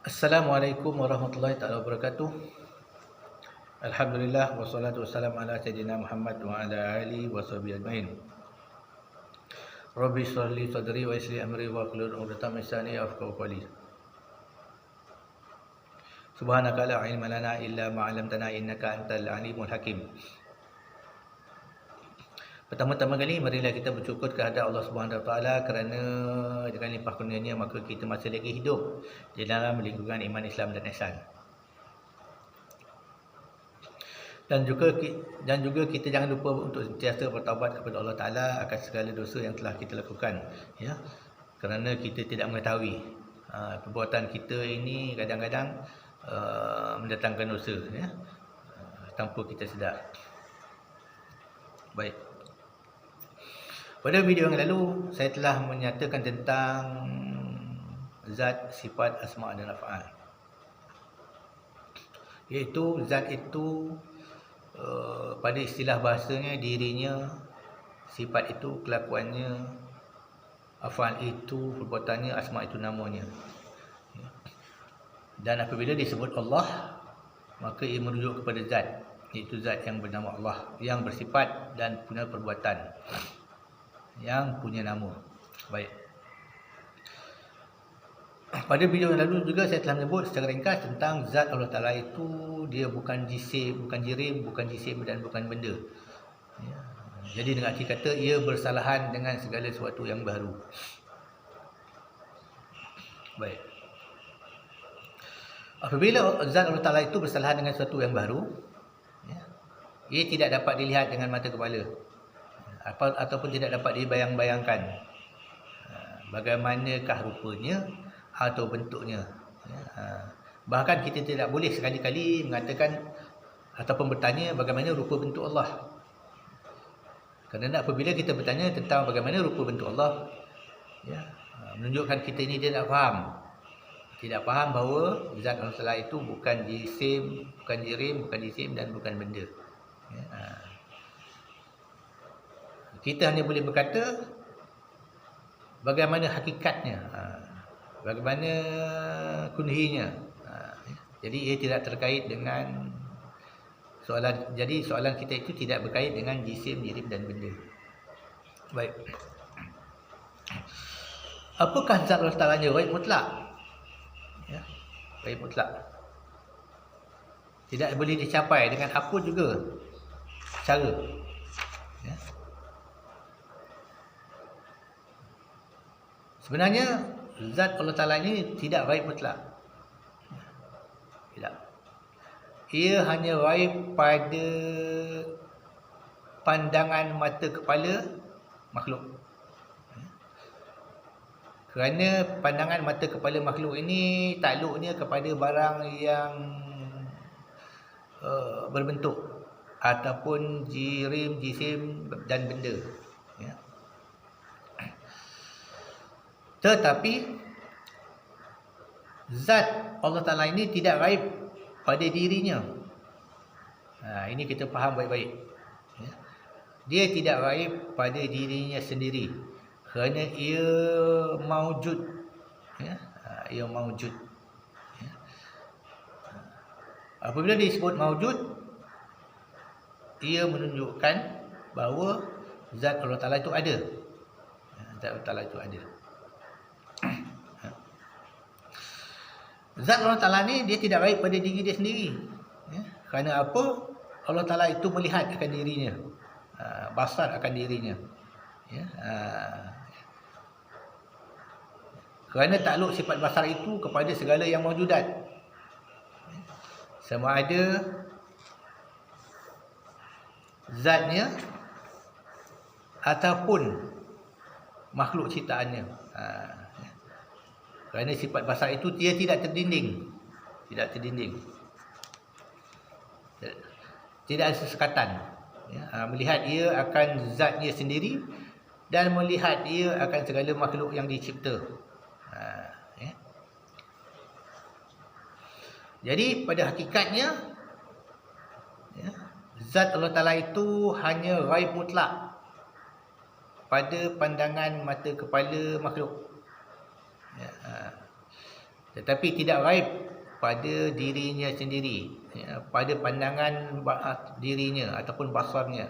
Assalamualaikum warahmatullahi taala wabarakatuh. Alhamdulillah wassalatu wassalamu ala sayyidina Muhammad wa ala alihi washabihi ajmain. Rabbi shrah li sadri wa yassir li amri wa hlul 'uqdatam min lisani yafqahu qawli. Subhanaka la ilma lana illa ma 'allamtana innaka antal alimul hakim. Pertama-tama kali marilah kita bersyukur kehadap Allah Subhanahu Wa Taala kerana dengan limpah kurnia-Nya maka kita masih lagi hidup di dalam lingkungan iman Islam dan ihsan. Dan juga kita jangan lupa untuk sentiasa bertaubat kepada Allah Taala akan segala dosa yang telah kita lakukan, ya. Kerana kita tidak mengetahui perbuatan kita ini kadang-kadang mendatangkan dosa, ya, tanpa kita sedar. Baik. Pada video yang lalu saya telah menyatakan tentang zat, sifat, asma dan af'al. Iaitu zat itu pada istilah bahasanya dirinya, sifat itu kelakuannya, af'al itu perbuatannya, asma itu namanya. Dan apabila disebut Allah, maka ia merujuk kepada zat, iaitu zat yang bernama Allah, yang bersifat dan punya perbuatan, yang punya nama. Baik. Pada video yang lalu juga saya telah menyebut secara ringkas tentang zat Allah Ta'ala itu dia bukan jisim, bukan jirim, bukan jisim dan bukan benda, ya. Jadi dengan arti kata ia bersalahan dengan segala sesuatu yang baru. Baik. Apabila zat Allah Ta'ala itu bersalahan dengan sesuatu yang baru, ya, ia tidak dapat dilihat dengan mata kepala, ataupun tidak dapat dibayang-bayangkan bagaimanakah rupanya atau bentuknya, ya. Bahkan kita tidak boleh sekali-kali mengatakan ataupun bertanya bagaimana rupa bentuk Allah. Kerana apabila kita bertanya tentang bagaimana rupa bentuk Allah, ya, menunjukkan kita ini tidak faham bahawa zat Allah Taala itu bukan jisim, bukan jirim, bukan jisim dan bukan benda, ya. Kita hanya boleh berkata bagaimana hakikatnya, bagaimana kunhinya. Jadi ia tidak terkait dengan soalan. Jadi soalan kita itu tidak berkait dengan jisim, jirim dan benda. Baik. Apakah zat Allah Ta'ala ghaib mutlak? Ya, ghaib mutlak. Tidak boleh dicapai dengan apa juga cara. Ya. Sebenarnya zat Allah Ta'ala ini tidak ghaib mutlak. Tidak. Ia hanya ghaib pada pandangan mata kepala makhluk. Kerana pandangan mata kepala makhluk ini takluknya kepada barang yang berbentuk ataupun jirim, jisim dan benda, ya. Tetapi zat Allah Ta'ala ini tidak ghaib pada dirinya. Ini kita faham baik-baik, ya. Dia tidak ghaib pada dirinya sendiri kerana ia maujud, ya. Ia maujud, ya. Apabila disebut maujud, ia menunjukkan bahawa zat Allah Ta'ala itu ada, zat Allah Ta'ala itu ada. Zat Allah Ta'ala ni dia tidak ghaib pada diri dia sendiri, ya. Kerana apa? Allah Ta'ala itu melihat akan dirinya, basar akan dirinya, ya. Kerana takluk sifat basar itu kepada segala yang maujudat, sama ada zatnya ataupun makhluk ciptaannya. Kerana sifat basar itu dia tidak terdinding, tidak ada sesekatan, ya. Melihat ia akan zatnya sendiri dan melihat ia akan segala makhluk yang dicipta, ya. Jadi pada hakikatnya, ya, zat Allah Ta'ala itu hanya ghaib mutlak pada pandangan mata kepala makhluk, ya. tetapi tidak gaib pada dirinya sendiri, ya, pada pandangan dirinya ataupun basarnya.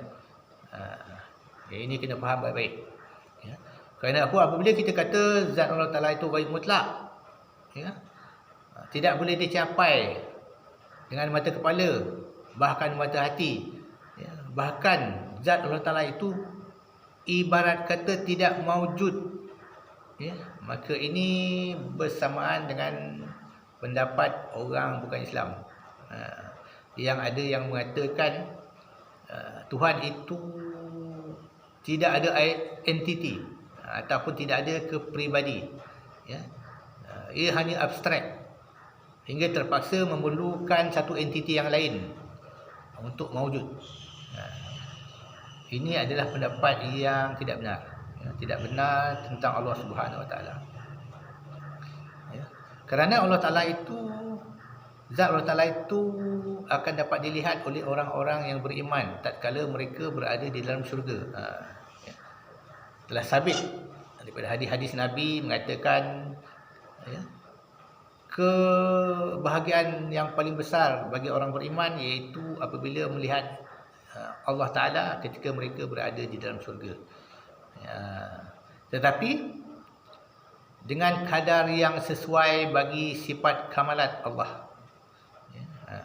Ini kena faham baik-baik, ya. Kerana apa? Apabila kita kata zat Allah Ta'ala itu gaib mutlak, ya, tidak boleh dicapai dengan mata kepala, bahkan mata hati, ya. Bahkan zat Allah Ta'ala itu ibarat kata tidak maujud, ya. Maka ini bersamaan dengan pendapat orang bukan Islam, yang ada yang mengatakan Tuhan itu tidak ada entiti ataupun tidak ada kepribadi, ya. Ia hanya abstrak hingga terpaksa memerlukan satu entiti yang lain untuk mewujud. Ini adalah pendapat yang tidak benar, ya, tidak benar tentang Allah Subhanahu Wa Taala. Ya. Kerana Allah Taala itu, zat Allah Taala itu akan dapat dilihat oleh orang-orang yang beriman tatkala mereka berada di dalam syurga. Ya. Telah sabit daripada hadis-hadis Nabi mengatakan, ya, kebahagiaan yang paling besar bagi orang beriman iaitu apabila melihat Allah Ta'ala ketika mereka berada di dalam syurga. Ya. Tetapi dengan kadar yang sesuai bagi sifat kamalat Allah, ya.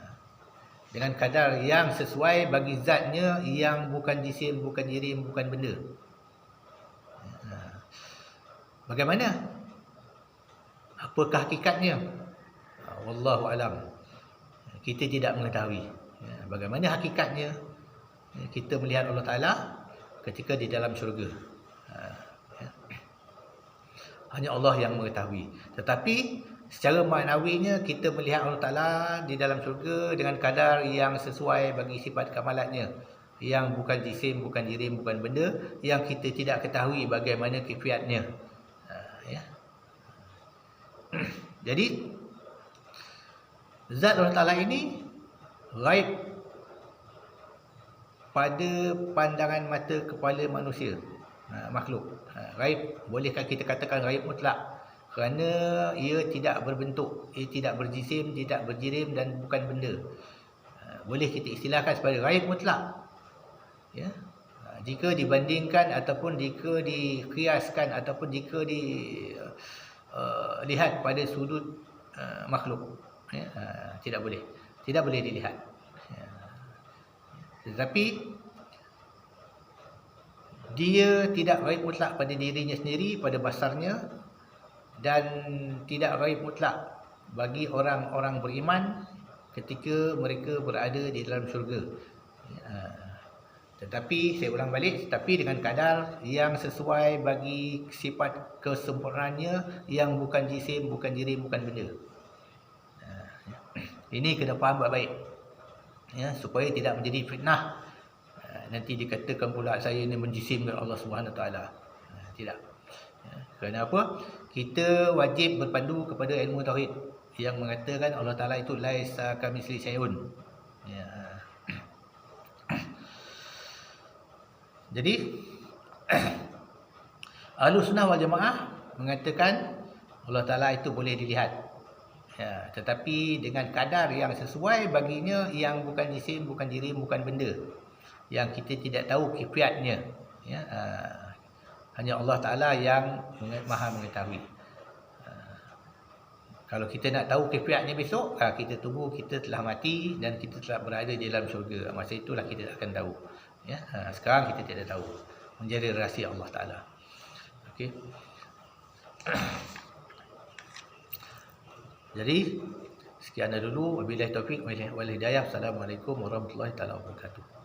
Dengan kadar yang sesuai bagi zatnya yang bukan jisim, bukan jirim, bukan benda. Ya. Bagaimana? Apakah hakikatnya? Wallahu alam. Kita tidak mengetahui. Ya. Bagaimana hakikatnya? Kita melihat Allah Ta'ala ketika di dalam syurga. Ya. Hanya Allah yang mengetahui. Tetapi secara maknawinya kita melihat Allah Ta'ala di dalam syurga dengan kadar yang sesuai bagi sifat kamalatnya, yang bukan jisim, bukan jirim, bukan benda, yang kita tidak ketahui bagaimana kaifiatnya. Ya. Jadi zat Allah Ta'ala ini gaib pada pandangan mata kepala manusia, makhluk. Gaib, bolehkah kita katakan gaib mutlak? Kerana ia tidak berbentuk, ia tidak berjisim, tidak berjirim dan bukan benda. Boleh kita istilahkan sebagai gaib mutlak, ya. Jika dibandingkan ataupun jika dikiaskan ataupun jika dilihat pada sudut makhluk, ya, tidak boleh dilihat. Tetapi dia tidak gaib mutlak pada dirinya sendiri, pada basarnya, dan tidak gaib mutlak bagi orang-orang beriman ketika mereka berada di dalam syurga. Tetapi saya ulang balik, tetapi dengan kadar yang sesuai bagi sifat kesempurnaannya, yang bukan jisim, bukan jirim, bukan benda. Ini kena faham baik-baik, ya, supaya tidak menjadi fitnah. Nanti dikatakan pula saya ini menjisimkan Allah Subhanahu Taala. Tidak. Ya, kerana apa? Kita wajib berpandu kepada ilmu tauhid yang mengatakan Allah Taala itu laisa kamitsli syai'un. Ya. Jadi Ahlus Sunnah wal Jamaah mengatakan Allah Taala itu boleh dilihat. Ya, tetapi dengan kadar yang sesuai baginya, yang bukan jisim, bukan jirim, bukan benda, yang kita tidak tahu kaifiatnya, ya. Hanya Allah Ta'ala yang maha mengetahui. Kalau kita nak tahu kaifiatnya besok, kita tunggu kita telah mati dan kita telah berada di dalam syurga. Masa itulah kita akan tahu, ya. Sekarang kita tidak tahu, menjadi rahsia Allah Ta'ala. Okey. Jadi sekian dulu, wabillahi taufik wal hidayah. Assalamualaikum warahmatullahi wabarakatuh.